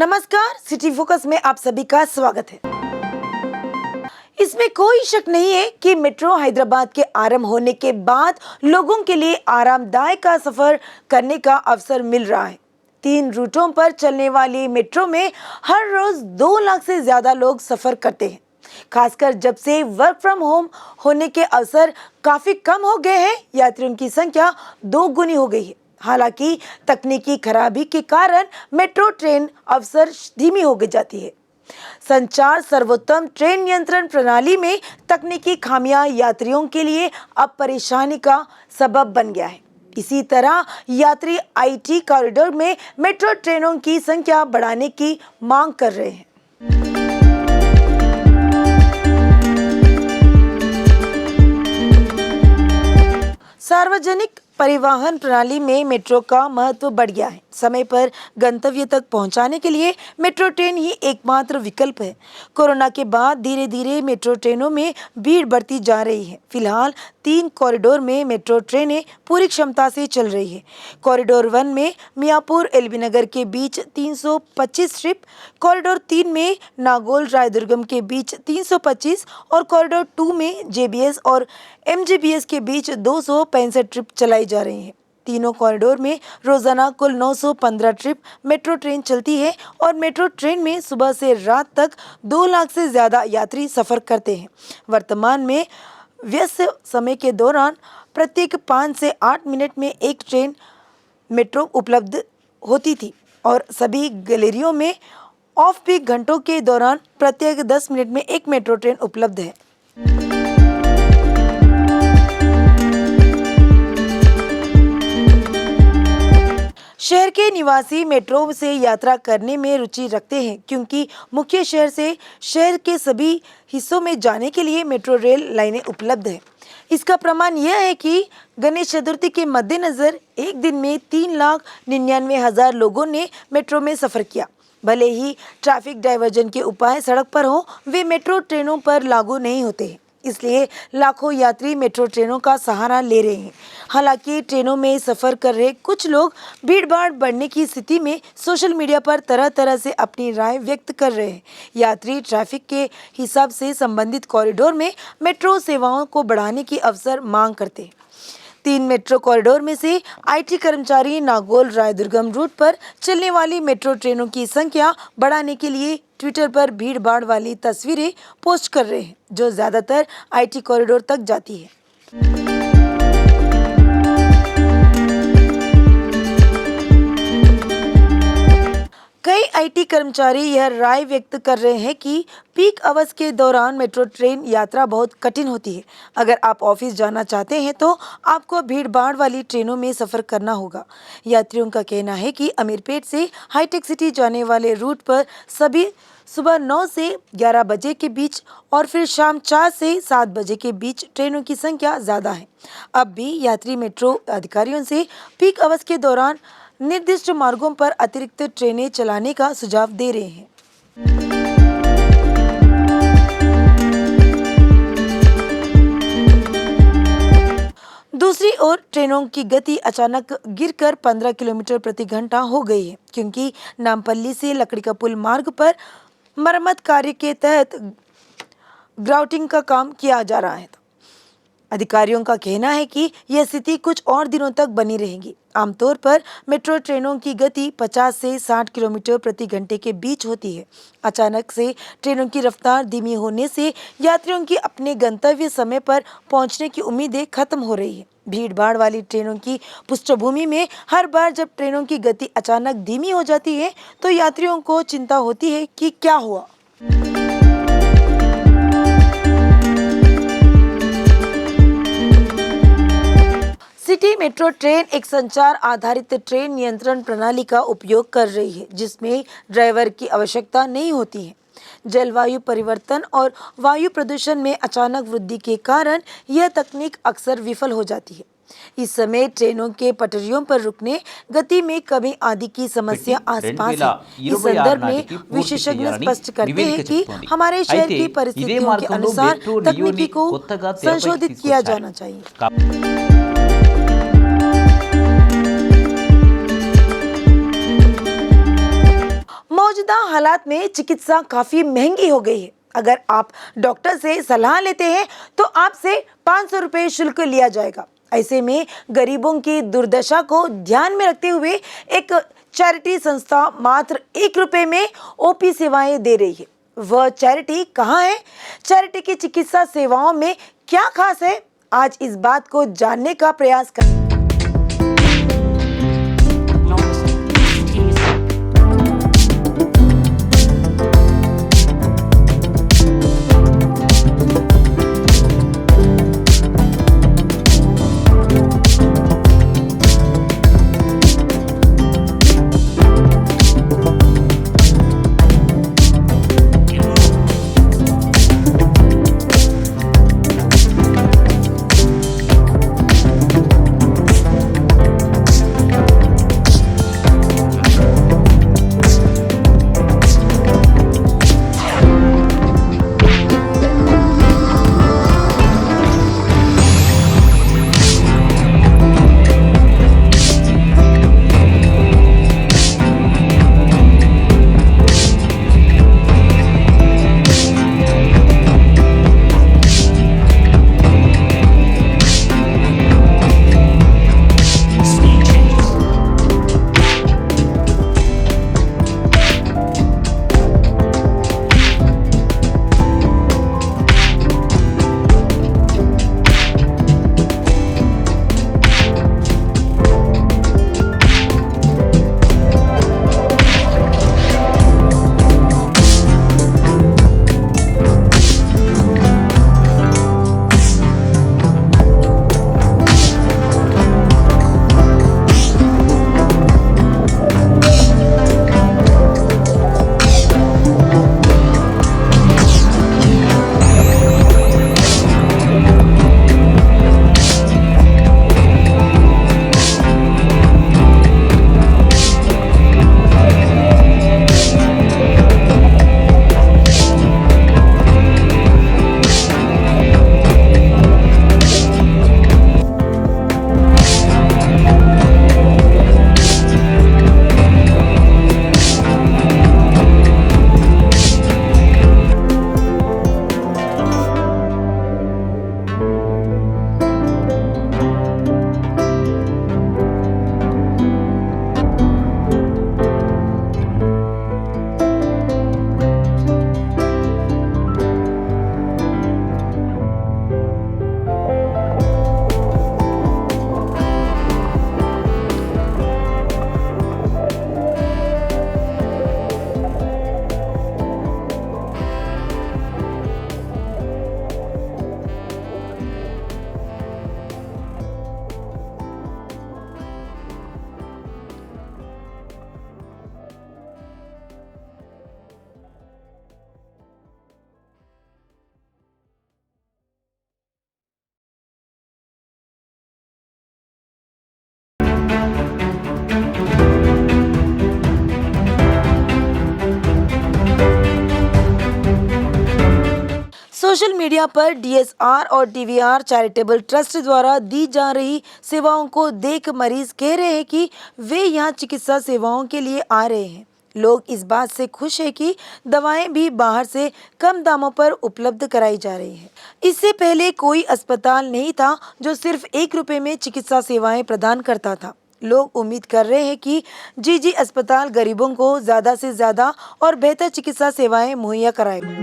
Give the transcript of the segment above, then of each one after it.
नमस्कार, city focus में आप सभी का स्वागत है। इसमें कोई शक नहीं है कि मेट्रो हैदराबाद के आरंभ होने के बाद लोगों के लिए आरामदायक का सफर करने का अवसर मिल रहा है। 3 रूटों पर चलने वाली मेट्रो में हर रोज 2 लाख से ज्यादा लोग सफर करते हैं। खासकर जब से वर्क फ्रॉम होम होने के अवसर काफी कम हो गए हैं, यात्रियों की संख्या 2 गुनी हो गई है। हालांकि तकनीकी खराबी के कारण मेट्रो ट्रेन अक्सर धीमी हो जाती है। संचार सर्वोत्तम ट्रेन नियंत्रण प्रणाली में तकनीकी खामियां यात्रियों के लिए अब परेशानी का सबब बन गया है। इसी तरह यात्री आईटी कॉरिडोर में मेट्रो ट्रेनों की संख्या बढ़ाने की मांग कर रहे हैं। सार्वजनिक परिवहन प्रणाली में मेट्रो का महत्व बढ़ गया है। समय पर गंतव्य तक पहुंचाने के लिए मेट्रो ट्रेन ही एकमात्र विकल्प है। कोरोना के बाद धीरे धीरे मेट्रो ट्रेनों में भीड़ बढ़ती जा रही है। फिलहाल 3 कॉरिडोर में मेट्रो ट्रेनें पूरी क्षमता से चल रही है। कॉरिडोर 1 में मियापुर एलबी नगर के बीच 325 ट्रिप, कॉरिडोर 3 में नागौल रायदुर्गम के बीच 325 और कॉरिडोर 2 में जेबीएस और एमजीबीएस के बीच 265 ट्रिप चलाई जा रही हैं। तीनों कॉरिडोर में रोजाना कुल 915 ट्रिप मेट्रो ट्रेन चलती है और मेट्रो ट्रेन में सुबह से रात तक 2 लाख से ज्यादा यात्री सफर करते हैं। वर्तमान में व्यस्त समय के दौरान प्रत्येक 5 से 8 मिनट में एक ट्रेन मेट्रो उपलब्ध होती थी और सभी गैलेरियों में ऑफ पीक घंटों के दौरान प्रत्येक 10 मिनट में एक मेट्रो ट्रेन उपलब्ध है। शहर के निवासी मेट्रो से यात्रा करने में रुचि रखते हैं क्योंकि मुख्य शहर से शहर के सभी हिस्सों में जाने के लिए मेट्रो रेल लाइनें उपलब्ध हैं। इसका प्रमाण यह है कि गणेश चतुर्थी के मद्देनजर एक दिन में 3,99,000 लोगों ने मेट्रो में सफर किया। भले ही ट्रैफिक डाइवर्जन के उपाय सड़क पर हो, वे मेट्रो ट्रेनों पर लागू नहीं होते हैं। इसलिए लाखों यात्री मेट्रो ट्रेनों का सहारा ले रहे हैं। हालांकि ट्रेनों में सफर कर रहे कुछ लोग भीड़भाड़ बढ़ने की स्थिति में सोशल मीडिया पर तरह तरह से अपनी राय व्यक्त कर रहे हैं। यात्री ट्रैफिक के हिसाब से संबंधित कॉरिडोर में मेट्रो सेवाओं को बढ़ाने की अवसर मांग करते हैं। 3 मेट्रो कॉरिडोर में से आईटी कर्मचारी नागौल रायदुर्गम रूट पर चलने वाली मेट्रो ट्रेनों की संख्या बढ़ाने के लिए ट्विटर पर भीड़ भाड़ वाली तस्वीरें पोस्ट कर रहे हैं, जो ज्यादातर आईटी कॉरिडोर तक जाती है। कई आईटी कर्मचारी यह राय व्यक्त कर रहे हैं कि पीक आवर्स के दौरान मेट्रो ट्रेन यात्रा बहुत कठिन होती है। अगर आप ऑफिस जाना चाहते हैं तो आपको भीड़-भाड़ वाली ट्रेनों में सफर करना होगा। यात्रियों का कहना है कि अमीरपेट से हाईटेक सिटी जाने वाले रूट पर सभी सुबह 9 से 11 बजे के बीच और फिर शाम 4 से 7 बजे के बीच ट्रेनों की संख्या ज़्यादा है। अब भी यात्री मेट्रो अधिकारियों से पीक आवर्स के दौरान निर्दिष्ट मार्गों पर अतिरिक्त ट्रेनें चलाने का सुझाव दे रहे हैं। दूसरी ओर ट्रेनों की गति अचानक गिरकर 15 किलोमीटर प्रति घंटा हो गई है, क्योंकि नामपल्ली से लकड़ी का पुल मार्ग पर मरम्मत कार्य के तहत ग्राउटिंग का काम किया जा रहा है। अधिकारियों का कहना है कि यह स्थिति कुछ और दिनों तक बनी रहेगी। आमतौर पर मेट्रो ट्रेनों की गति 50 से 60 किलोमीटर प्रति घंटे के बीच होती है। अचानक से ट्रेनों की रफ्तार धीमी होने से यात्रियों की अपने गंतव्य समय पर पहुंचने की उम्मीदें खत्म हो रही है। भीड़ भाड़ वाली ट्रेनों की पृष्ठभूमि में हर बार जब ट्रेनों की गति अचानक धीमी हो जाती है तो यात्रियों को चिंता होती है कि क्या हुआ। सिटी मेट्रो ट्रेन एक संचार आधारित ट्रेन नियंत्रण प्रणाली का उपयोग कर रही है, जिसमें ड्राइवर की आवश्यकता नहीं होती है। जलवायु परिवर्तन और वायु प्रदूषण में अचानक वृद्धि के कारण यह तकनीक अक्सर विफल हो जाती है। इस समय ट्रेनों के पटरियों पर रुकने, गति में कमी आदि की समस्या आसपास है। इस संदर्भ में विशेषज्ञ स्पष्ट करते हैं कि हमारे शहर की परिस्थितियों के अनुसार तकनीकी को संशोधित किया जाना चाहिए। मौजूदा हालात में चिकित्सा काफी महंगी हो गई है। अगर आप डॉक्टर से सलाह लेते हैं तो आपसे 500 रुपये शुल्क लिया जाएगा। ऐसे में गरीबों की दुर्दशा को ध्यान में रखते हुए एक चैरिटी संस्था मात्र 1 रुपये में ओपी सेवाएं दे रही है। वह चैरिटी कहाँ है? चैरिटी की चिकित्सा सेवाओं में क्या खास है? आज इस बात को जानने का प्रयास करें। सोशल मीडिया पर डीएसआर और डीवीआर चैरिटेबल ट्रस्ट द्वारा दी जा रही सेवाओं को देख मरीज कह रहे हैं कि वे यहाँ चिकित्सा सेवाओं के लिए आ रहे हैं। लोग इस बात से खुश हैं कि दवाएं भी बाहर से कम दामों पर उपलब्ध कराई जा रही हैं। इससे पहले कोई अस्पताल नहीं था जो सिर्फ 1 रुपये में चिकित्सा सेवाएं प्रदान करता था। लोग उम्मीद कर रहे हैं कि जीजी अस्पताल गरीबों को ज़्यादा से ज़्यादा और बेहतर चिकित्सा सेवाएं मुहैया कराएगा।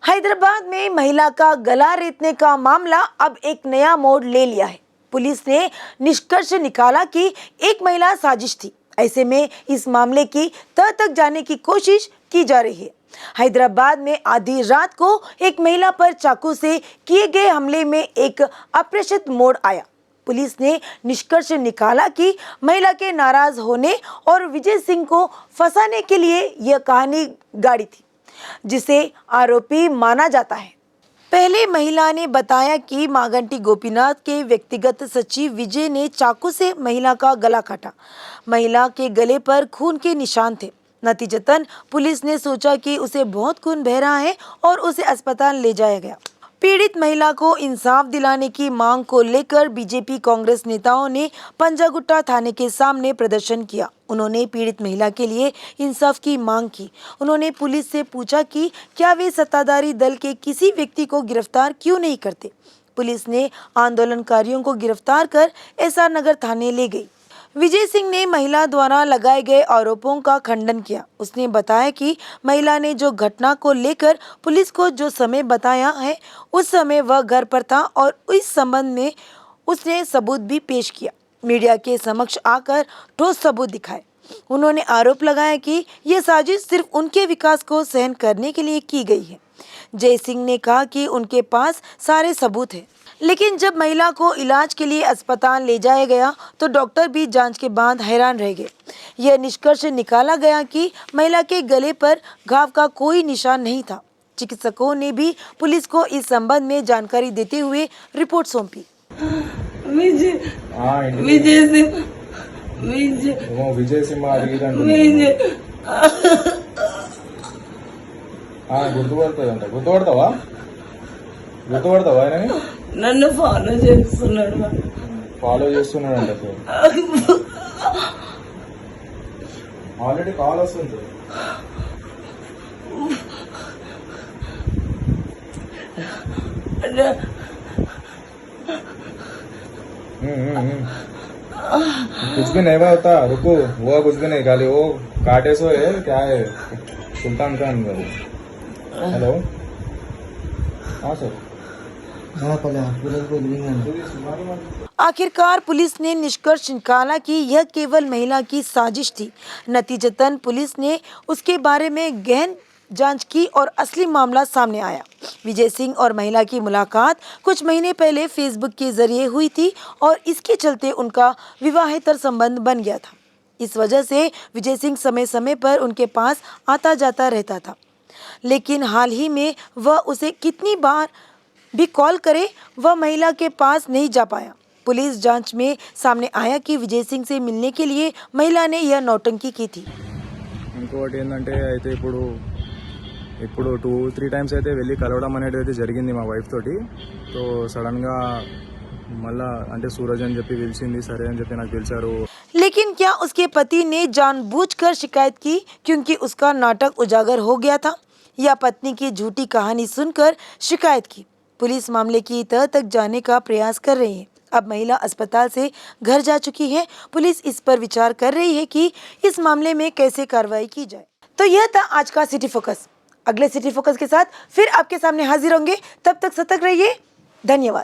हैदराबाद में महिला का गला रेतने का मामला अब एक नया मोड़ ले लिया है। पुलिस ने निष्कर्ष निकाला कि एक महिला साजिश थी। ऐसे में इस मामले की तह तक जाने की कोशिश की जा रही है। हैदराबाद में आधी रात को एक महिला पर चाकू से किए गए हमले में एक अप्रत्याशित मोड़ आया। पुलिस ने निष्कर्ष निकाला कि महिला के नाराज होने और विजय सिंह को फंसाने के लिए यह कहानी गाड़ी थी, जिसे आरोपी माना जाता है। पहले महिला ने बताया कि मागंटी गोपीनाथ के व्यक्तिगत सचिव विजय ने चाकू से महिला का गला काटा। महिला के गले पर खून के निशान थे। नतीजतन पुलिस ने सोचा कि उसे बहुत खून बह रहा है और उसे अस्पताल ले जाया गया। पीड़ित महिला को इंसाफ दिलाने की मांग को लेकर बीजेपी कांग्रेस नेताओं ने पंजागुट्टा थाने के सामने प्रदर्शन किया। उन्होंने पीड़ित महिला के लिए इंसाफ की मांग की। उन्होंने पुलिस से पूछा कि क्या वे सत्ताधारी दल के किसी व्यक्ति को गिरफ्तार क्यों नहीं करते। पुलिस ने आंदोलनकारियों को गिरफ्तार कर एसआर नगर थाने ले गई। विजय सिंह ने महिला द्वारा लगाए गए आरोपों का खंडन किया। उसने बताया कि महिला ने जो घटना को लेकर पुलिस को जो समय बताया है, उस समय वह घर पर था और इस संबंध में उसने सबूत भी पेश किया। मीडिया के समक्ष आकर ठोस सबूत दिखाए। उन्होंने आरोप लगाया कि यह साजिश सिर्फ उनके विकास को सहन करने के लिए की गई है। जय सिंह ने कहा कि उनके पास सारे सबूत हैं, लेकिन जब महिला को इलाज के लिए अस्पताल ले जाया गया तो डॉक्टर भी जांच के बाद हैरान रह गए। यह निष्कर्ष निकाला गया कि महिला के गले पर घाव का कोई निशान नहीं था। चिकित्सकों ने भी पुलिस को इस संबंध में जानकारी देते हुए रिपोर्ट सौंपी। विजय सिंह గుర్తుపడతావా ఆయన నన్ను ఫాలో చేస్తున్నాడు ఆల్రెడీ కాల్ వస్తుంది कुछ भी नहीं होता रुको वो कुछ भी नहीं खाली वो काटे सो है क्या है सुल्तान खान हेलो हाँ सर आखिरकार पुलिस ने निष्कर्ष निकाला कि यह केवल महिला की साजिश थी। नतीजतन पुलिस ने उसके बारे में गहन जांच की और असली मामला सामने आया। विजय सिंह और महिला की मुलाकात कुछ महीने पहले फेसबुक के जरिए हुई थी और इसके चलते उनका विवाहेतर संबंध बन गया था। इस वजह से विजय सिंह समय समय पर उनके पास आता जाता रहता था, लेकिन हाल ही में वह उसे कितनी बार भी कॉल करे वह महिला के पास नहीं जा पाया। पुलिस जांच में सामने आया कि विजय सिंह से मिलने के लिए महिला ने यह नौटंकी की थी। ఇంకోటి ఏంటంటే అయితే ఇప్పుడు 2-3 టైమ్స్ అయితే వెళ్ళి కలవడం అనేది అయితే జరిగింది మా వైఫ్ తోటి. సో సడన్ గా మళ్ళా అంటే సూరజ్ అని చెప్పి పిలిచింది, సరే అని చెప్పి నాకు పిలిచారు. लेकिन क्या उसके पति ने जानबूझकर शिकायत की क्योंकि उसका नाटक उजागर हो गया था, या पत्नी की झूठी कहानी सुनकर शिकायत की? पुलिस मामले की तह तक जाने का प्रयास कर रही है। अब महिला अस्पताल से घर जा चुकी है। पुलिस इस पर विचार कर रही है कि इस मामले में कैसे कार्रवाई की जाए। तो यह था आज का सिटी फोकस। अगले सिटी फोकस के साथ फिर आपके सामने हाजिर होंगे। तब तक सतर्क रहिए। धन्यवाद।